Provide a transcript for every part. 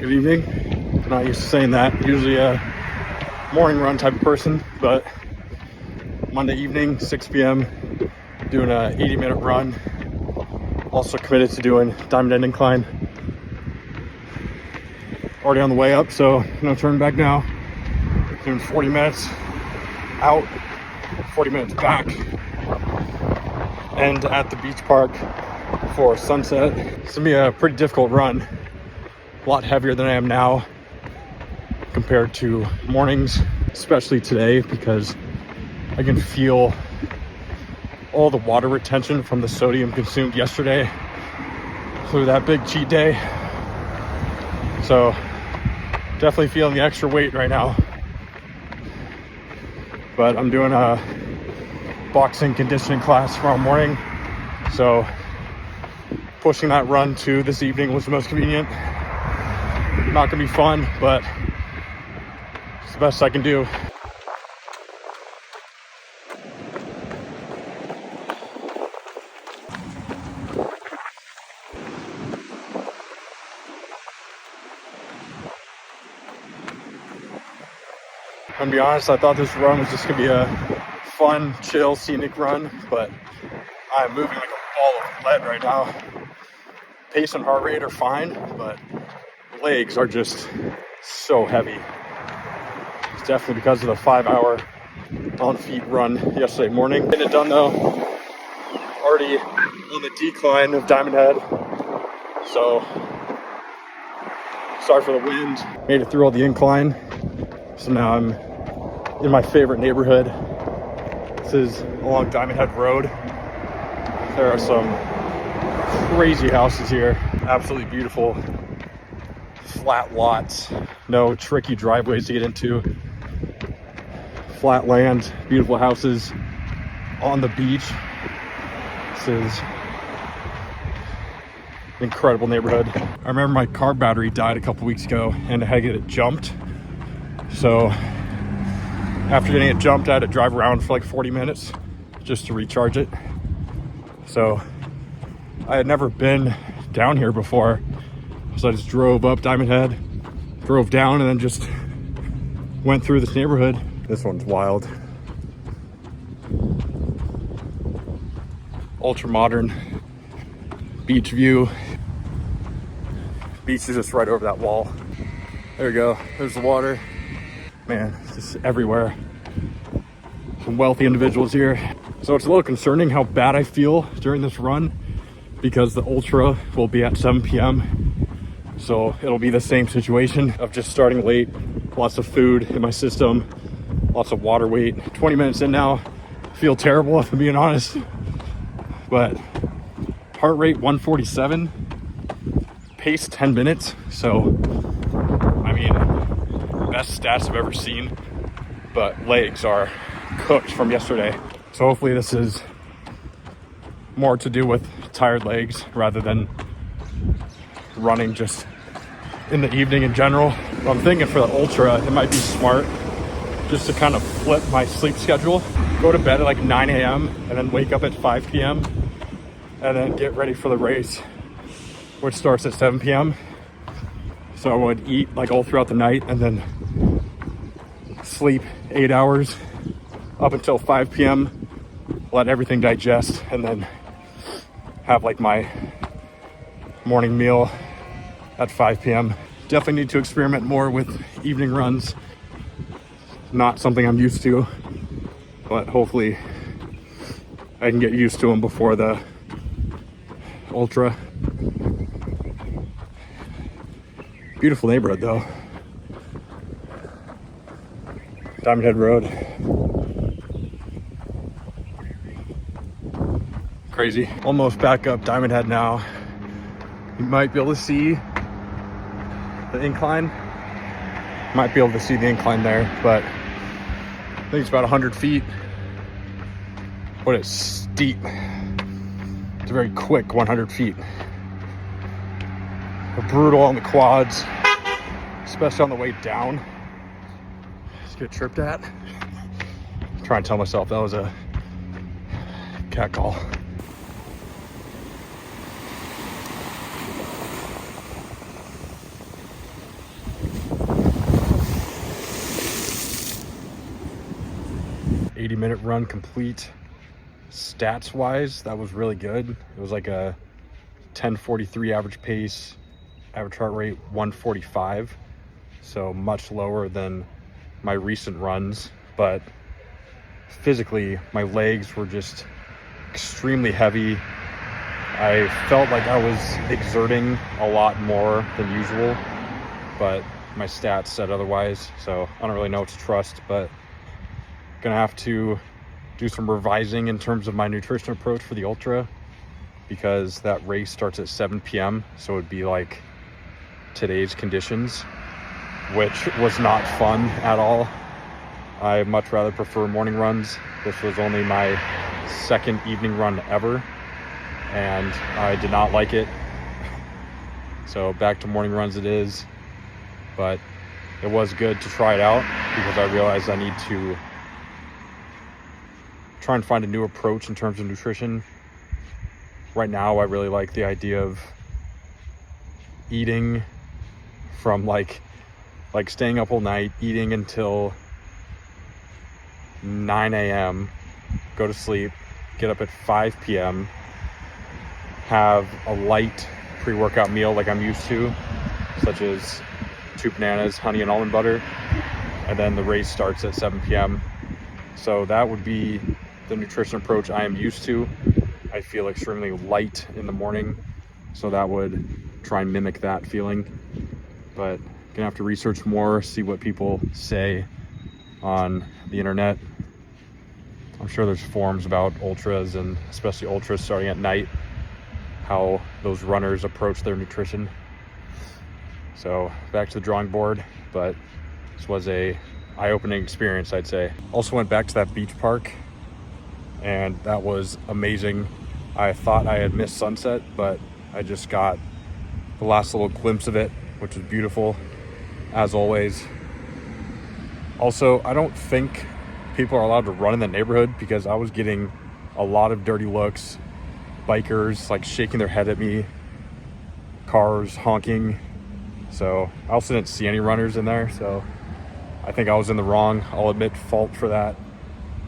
Good evening. I'm not used to saying that. Usually a morning run type of person, but Monday evening, 6 p.m., doing a 80-minute run. Also committed to doing Diamond Head Incline. Already on the way up, so no turn back now. Doing 40 minutes out, 40 minutes back, and at the beach park for sunset. It's gonna be a pretty difficult run. A lot heavier than I am now compared to mornings, especially today, because I can feel all the water retention from the sodium consumed yesterday through that big cheat day. So definitely feeling the extra weight right now. But I'm doing a boxing conditioning class tomorrow morning, so pushing that run to this evening was the most convenient. Not gonna be fun, but it's the best I can do. I'm gonna be honest, I thought this run was just gonna be a fun, chill, scenic run, but I'm moving like a ball of lead right now. Pace and heart rate are fine, but legs are just so heavy. It's definitely because of the 5-hour on feet run yesterday morning. Getting it done though. Already on the decline of Diamond Head. So sorry for the wind. Made it through all the incline. So now I'm in my favorite neighborhood. This is along Diamond Head Road. There are some crazy houses here. Absolutely beautiful. Flat lots, no tricky driveways to get into. Flat land, beautiful houses on the beach. This is an incredible neighborhood. I remember my car battery died a couple weeks ago and I had to get it jumped. So after getting it jumped, I had to drive around for like 40 minutes just to recharge it. So I had never been down here before. So I just drove up Diamond Head, drove down, and then just went through this neighborhood. This one's wild. Ultra modern beach view. Beach is just right over that wall. There we go. There's the water. Man, it's just everywhere. Some wealthy individuals here. So it's a little concerning how bad I feel during this run because the ultra will be at 7 p.m. So it'll be the same situation of just starting late, lots of food in my system, lots of water weight. 20 minutes in now, I feel terrible if I'm being honest. But heart rate 147, pace 10 minutes. So, I mean, best stats I've ever seen, but legs are cooked from yesterday. So hopefully this is more to do with tired legs rather than running just in the evening in general. But I'm thinking for the ultra, it might be smart just to kind of flip my sleep schedule. Go to bed at like 9 a.m. and then wake up at 5 p.m. and then get ready for the race, which starts at 7 p.m. So I would eat like all throughout the night and then sleep 8 hours up until 5 p.m. Let everything digest and then have like my morning meal at 5 p.m. Definitely need to experiment more with evening runs. Not something I'm used to, but hopefully I can get used to them before the ultra. Beautiful neighborhood though. Diamond Head Road. Crazy. Almost back up Diamond Head now. You might be able to see the incline. Might be able to see the incline there, but I think it's about 100 feet. But it's steep. It's a very quick 100 feet. But brutal on the quads, especially on the way down. Just get tripped at. I'm trying to tell myself that was a cat call. 80-minute run complete. Stats wise, that was really good. It was like a 10:43 average pace, average heart rate 145, so much lower than my recent runs, but physically my legs were just extremely heavy. I felt like I was exerting a lot more than usual, but my stats said otherwise, so I don't really know what to trust, but gonna have to do some revising in terms of my nutrition approach for the ultra, because that race starts at 7 p.m. so it'd be like today's conditions, which was not fun at all. I much rather prefer morning runs. This was only my second evening run ever, and I did not like it. So back to morning runs it is, but it was good to try it out because I realized I need to try and find a new approach in terms of nutrition. Right now, I really like the idea of eating from like staying up all night, eating until 9 a.m., go to sleep, get up at 5 p.m., have a light pre-workout meal like I'm used to, such as 2 bananas, honey and almond butter, and then the race starts at 7 p.m. So that would be the nutrition approach I am used to. I feel extremely light in the morning, so that would try and mimic that feeling. But gonna have to research more, see what people say on the internet. I'm sure there's forums about ultras, and especially ultras starting at night, how those runners approach their nutrition. So back to the drawing board, but this was a eye-opening experience, I'd say. Also went back to that beach park, and that was amazing. I thought I had missed sunset, but I just got the last little glimpse of it, which was beautiful, as always. Also, I don't think people are allowed to run in the neighborhood because I was getting a lot of dirty looks, bikers like shaking their head at me, cars honking. So I also didn't see any runners in there, so I think I was in the wrong. I'll admit fault for that.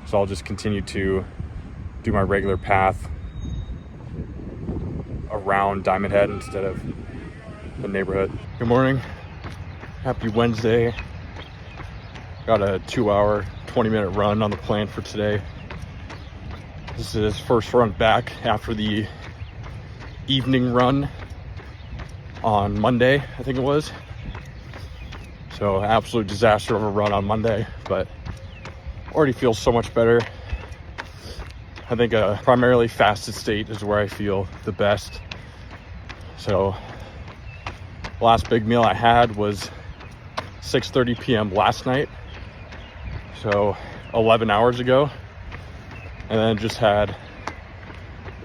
So I'll just continue to do my regular path around Diamond Head instead of the neighborhood. Good morning. Happy Wednesday. Got a 2-hour, 20-minute run on the plan for today. This is his first run back after the evening run on Monday, I think it was. So absolute disaster of a run on Monday, but already feels so much better. I think a primarily fasted state is where I feel the best. So last big meal I had was 6:30 p.m. last night, so 11 hours ago, and then just had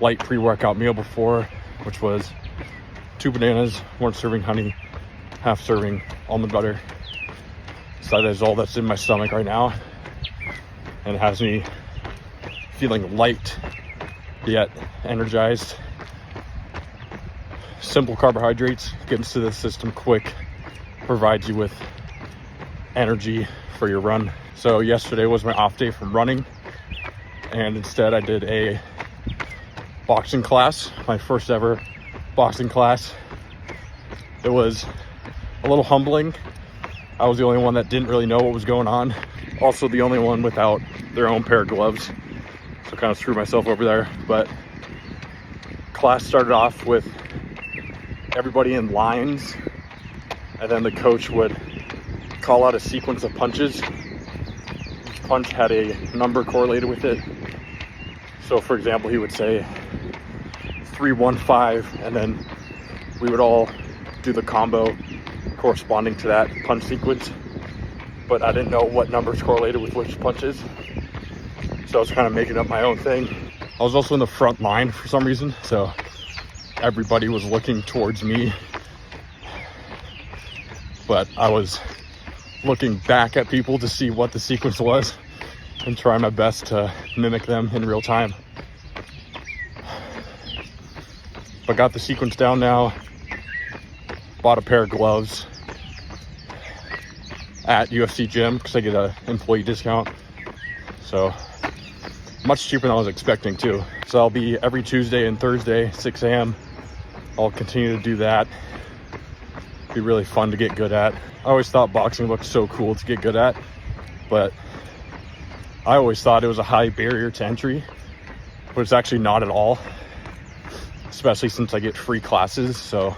light pre-workout meal before, which was 2 bananas, 1 serving honey, half serving almond butter. So that is all that's in my stomach right now, and it has me feeling light yet energized. Simple carbohydrates, get into the system quick, provides you with energy for your run. So yesterday was my off day from running, and instead I did a boxing class, my first ever boxing class. It was a little humbling. I was the only one that didn't really know what was going on. Also the only one without their own pair of gloves. So kind of screwed myself over there. But class started off with everybody in lines, and then the coach would call out a sequence of punches. Each punch had a number correlated with it. So for example, he would say 3-1-5, and then we would all do the combo corresponding to that punch sequence, but I didn't know what numbers correlated with which punches, so I was kind of making up my own thing. I was also in the front line for some reason, so everybody was looking towards me, but I was looking back at people to see what the sequence was and trying my best to mimic them in real time. But got the sequence down now. Bought a pair of gloves at UFC gym because I get an employee discount. So much cheaper than I was expecting too. So I'll be every Tuesday and Thursday, 6 a.m. I'll continue to do that. Be really fun to get good at. I always thought boxing looked so cool to get good at, but I always thought it was a high barrier to entry, but it's actually not at all, especially since I get free classes. So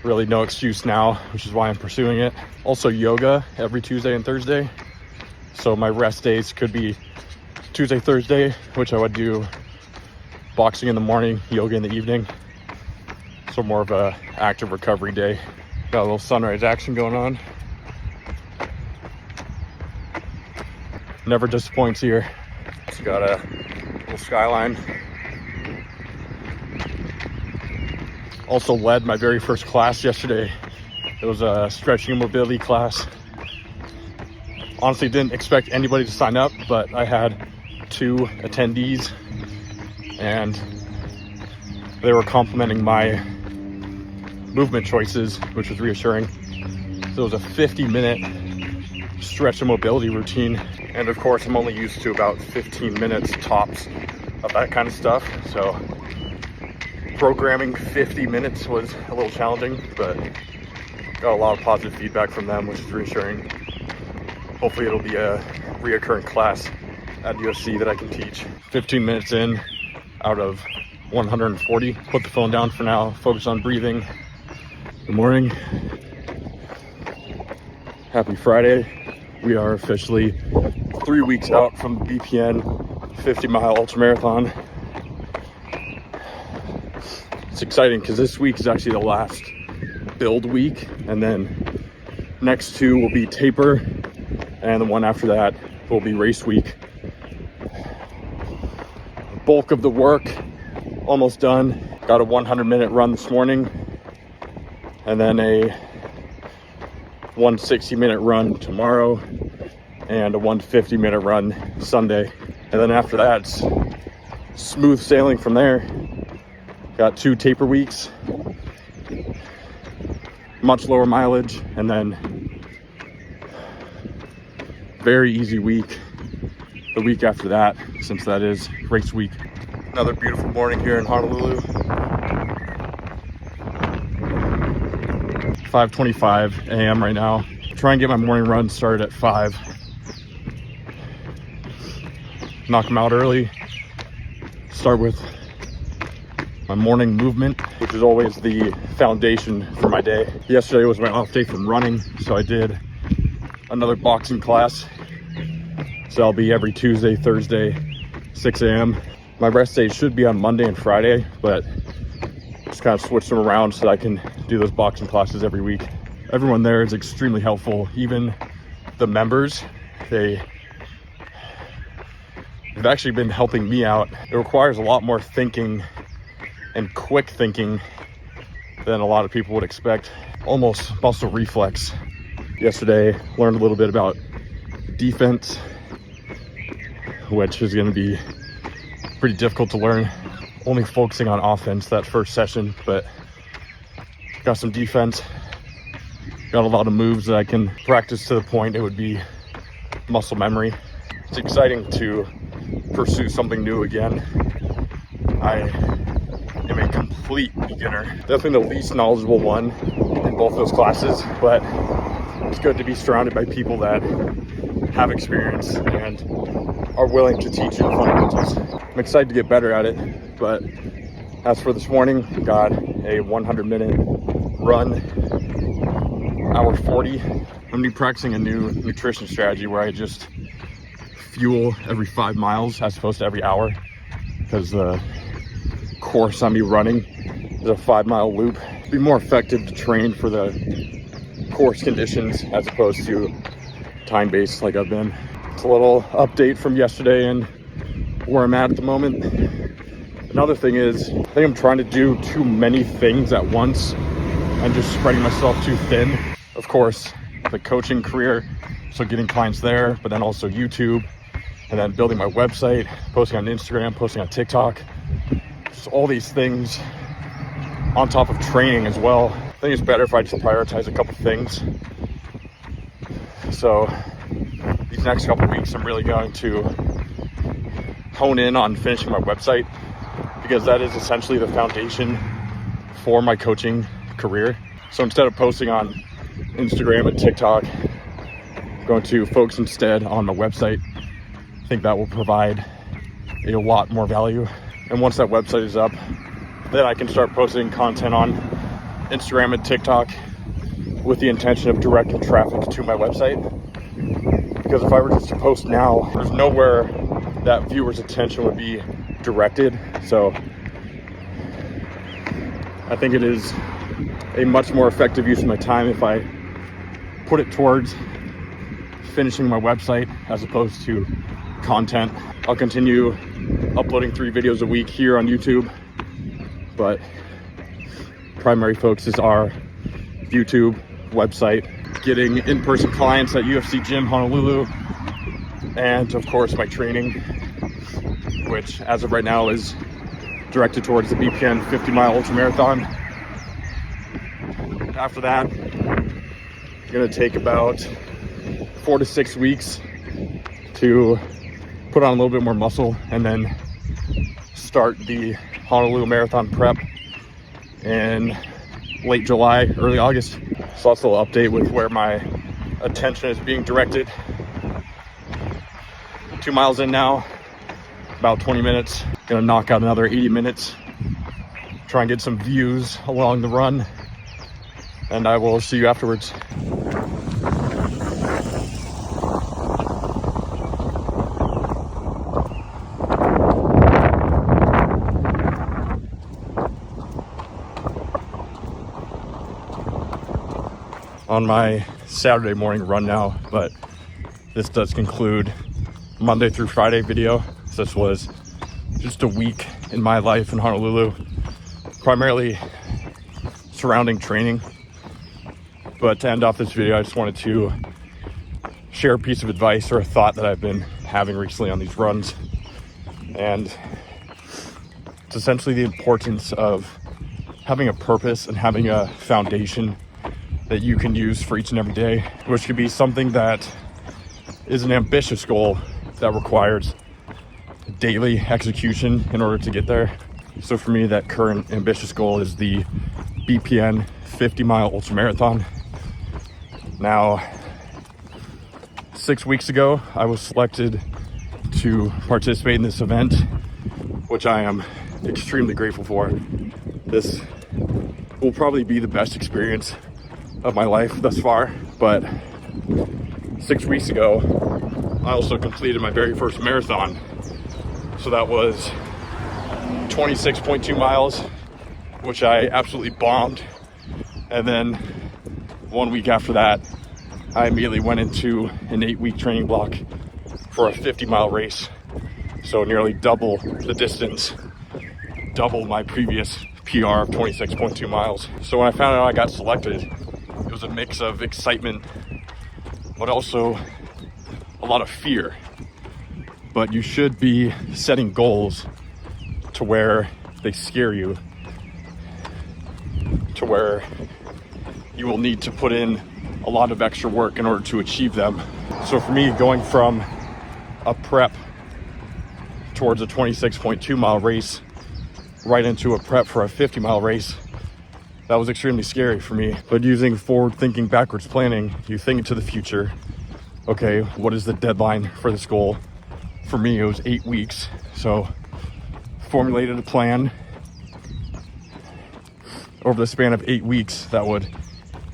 really no excuse now, which is why I'm pursuing it. Also yoga every Tuesday and Thursday. So my rest days could be Tuesday, Thursday, which I would do boxing in the morning, yoga in the evening. So more of a active recovery day. Got a little sunrise action going on. Never disappoints here. It's got a little skyline. Also led my very first class yesterday. It was a stretching and mobility class. Honestly, didn't expect anybody to sign up, but I had 2 attendees and they were complimenting my movement choices, which was reassuring. So it was a 50-minute stretch and mobility routine. And of course, I'm only used to about 15 minutes tops of that kind of stuff. So programming 50 minutes was a little challenging, but got a lot of positive feedback from them, which is reassuring. Hopefully it'll be a reoccurring class at USC that I can teach. 15 minutes in out of 140. Put the phone down for now, focus on breathing. Good morning. Happy Friday. We are officially 3 weeks out from the BPN 50-mile ultramarathon. It's exciting because this week is actually the last build week, and then next 2 will be taper, and the one after that will be race week. The bulk of the work almost done. Got a 100-minute run this morning, and then a 160-minute run tomorrow, and a 150-minute run Sunday. And then after that, it's smooth sailing from there. Got 2 taper weeks, much lower mileage, and then very easy week the week after that, since that is race week. Another beautiful morning here in Honolulu. 5:25 a.m. right now. Try and get my morning run started at 5. Knock them out early. Start with my morning movement, which is always the foundation for my day. Yesterday was my off day from running, so I did another boxing class. So I'll be every Tuesday, Thursday, 6 a.m. My rest days should be on Monday and Friday, but just kind of switch them around so that I can do those boxing classes every week. Everyone there is extremely helpful. Even the members, they've actually been helping me out. It requires a lot more thinking and quick thinking than a lot of people would expect. Almost muscle reflex. Yesterday, learned a little bit about defense, which is going to be pretty difficult to learn. Only focusing on offense that first session, but got some defense. Got a lot of moves that I can practice to the point it would be muscle memory. It's exciting to pursue something new again. I am a complete beginner. Definitely the least knowledgeable one in both those classes, but it's good to be surrounded by people that have experience and are willing to teach you the fundamentals. I'm excited to get better at it, but as for this morning, got a 100-minute run, hour 40. I'm gonna be practicing a new nutrition strategy where I just fuel every 5 miles as opposed to every hour, because the course I'm be running is a 5-mile loop. It'd be more effective to train for the course conditions as opposed to time-based like I've been. It's a little update from yesterday and where I'm at the moment. Another thing is, I think I'm trying to do too many things at once and just spreading myself too thin. Of course, the coaching career, so getting clients there, but then also YouTube, and then building my website, posting on Instagram, posting on TikTok. Just all these things on top of training as well. I think it's better if I just prioritize a couple things. So these next couple weeks, I'm really going to hone in on finishing my website, because that is essentially the foundation for my coaching career. So instead of posting on Instagram and TikTok, I'm going to focus instead on my website. I think that will provide a lot more value. And once that website is up, then I can start posting content on Instagram and TikTok with the intention of directing traffic to my website. Because if I were just to post now, there's nowhere that viewers' attention would be directed. So I think it is a much more effective use of my time if I put it towards finishing my website as opposed to content. I'll continue uploading 3 videos a week here on YouTube, but primary focuses are YouTube, website, getting in-person clients at UFC Gym Honolulu, and of course my training, which as of right now is directed towards the BPN 50-mile ultramarathon. After that, I'm gonna take about 4 to 6 weeks to put on a little bit more muscle and then start the Honolulu Marathon prep in late July, early August. So that's a little update with where my attention is being directed. 2 miles in now, about 20 minutes. Gonna knock out another 80 minutes, try and get some views along the run, and I will see you afterwards. On my Saturday morning run now, but this does conclude Monday through Friday video. So this was just a week in my life in Honolulu, primarily surrounding training. But to end off this video, I just wanted to share a piece of advice or a thought that I've been having recently on these runs. And it's essentially the importance of having a purpose and having a foundation that you can use for each and every day, which could be something that is an ambitious goal that requires daily execution in order to get there. So for me, that current ambitious goal is the BPN 50-mile ultramarathon. Now, 6 weeks ago, I was selected to participate in this event, which I am extremely grateful for. This will probably be the best experience of my life thus far, but 6 weeks ago I also completed my very first marathon. So that was 26.2 miles, which I absolutely bombed. And then 1 week after that, I immediately went into an 8-week training block for a 50-mile race. So nearly double the distance, double my previous PR of 26.2 miles. So when I found out I got selected, it was a mix of excitement, but also a lot of fear. But you should be setting goals to where they scare you, to where you will need to put in a lot of extra work in order to achieve them. So for me, going from a prep towards a 26.2 mile race right into a prep for a 50-mile race, that was extremely scary for me. But using forward-thinking, backwards planning, you think into the future. Okay, what is the deadline for this goal? For me, it was 8 weeks. So formulated a plan over the span of 8 weeks that would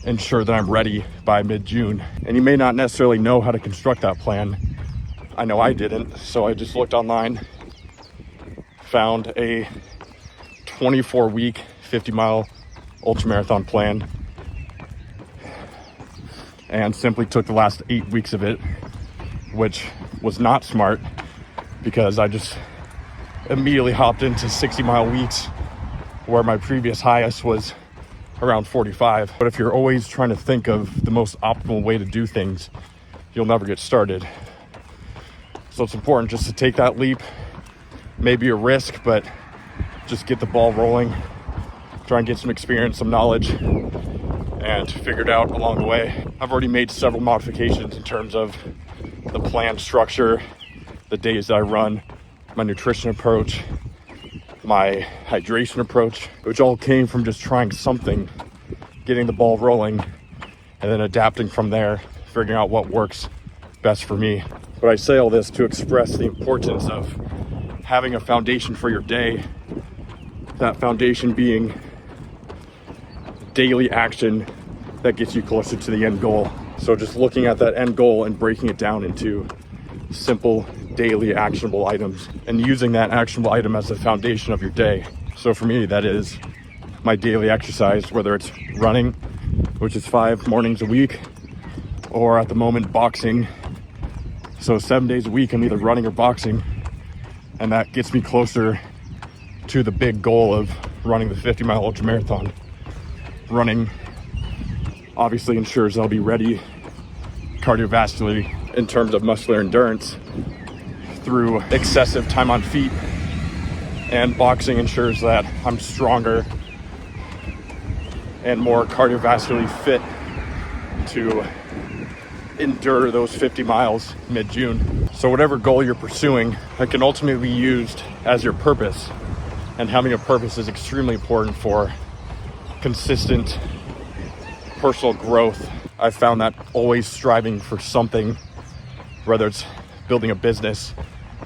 ensure that I'm ready by mid-June. And you may not necessarily know how to construct that plan. I know I didn't, so I just looked online, found a 24-week 50-mile ultramarathon plan, and simply took the last 8 weeks of it, which was not smart because I just immediately hopped into 60-mile weeks where my previous highest was around 45. But if you're always trying to think of the most optimal way to do things, you'll never get started. So it's important just to take that leap, maybe a risk, but just get the ball rolling. Try and get some experience, some knowledge, and figure it out along the way. I've already made several modifications in terms of the plan structure, the days that I run, my nutrition approach, my hydration approach, which all came from just trying something, getting the ball rolling, and then adapting from there, figuring out what works best for me. But I say all this to express the importance of having a foundation for your day, that foundation being daily action that gets you closer to the end goal. So just looking at that end goal and breaking it down into simple daily actionable items and using that actionable item as the foundation of your day. So for me, that is my daily exercise, whether it's running, which is 5 mornings a week, or at the moment boxing. So 7 days a week I'm either running or boxing, and that gets me closer to the big goal of running the 50-mile ultramarathon. Running obviously ensures I'll be ready cardiovascularly in terms of muscular endurance through excessive time on feet, and boxing ensures that I'm stronger and more cardiovascularly fit to endure those 50 miles mid-June. So whatever goal you're pursuing, that can ultimately be used as your purpose, and having a purpose is extremely important for consistent personal growth. I've found that always striving for something, whether it's building a business,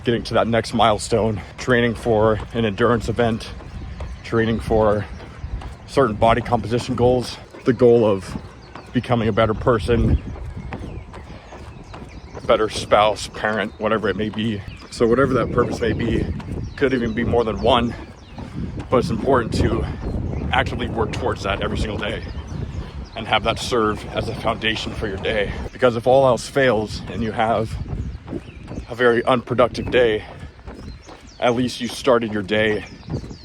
getting to that next milestone, training for an endurance event, training for certain body composition goals, the goal of becoming a better person, a better spouse, parent, whatever it may be. So whatever that purpose may be, could even be more than one, but it's important to actively work towards that every single day and have that serve as a foundation for your day. Because if all else fails and you have a very unproductive day, at least you started your day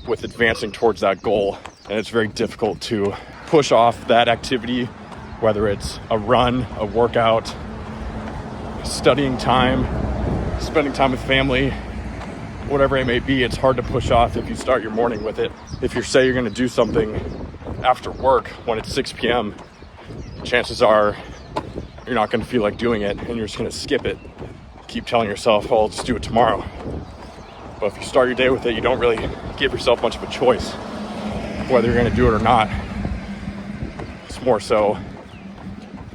with advancing towards that goal. And it's very difficult to push off that activity, whether it's a run, a workout, studying time, spending time with family, whatever it may be. It's hard to push off if you start your morning with it. If you say you're going to do something after work when it's 6 p.m., chances are you're not going to feel like doing it, and you're just going to skip it. Keep telling yourself, oh, I'll just do it tomorrow. But if you start your day with it, you don't really give yourself much of a choice whether you're going to do it or not. It's more so,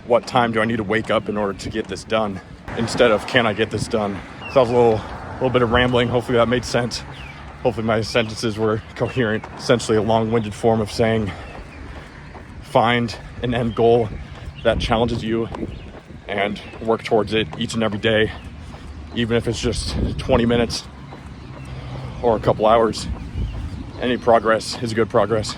what time do I need to wake up in order to get this done, instead of can I get this done. So that was a little bit of rambling. Hopefully that made sense. Hopefully my sentences were coherent. Essentially a long-winded form of saying, find an end goal that challenges you and work towards it each and every day, even if it's just 20 minutes or a couple hours. Any progress is good progress.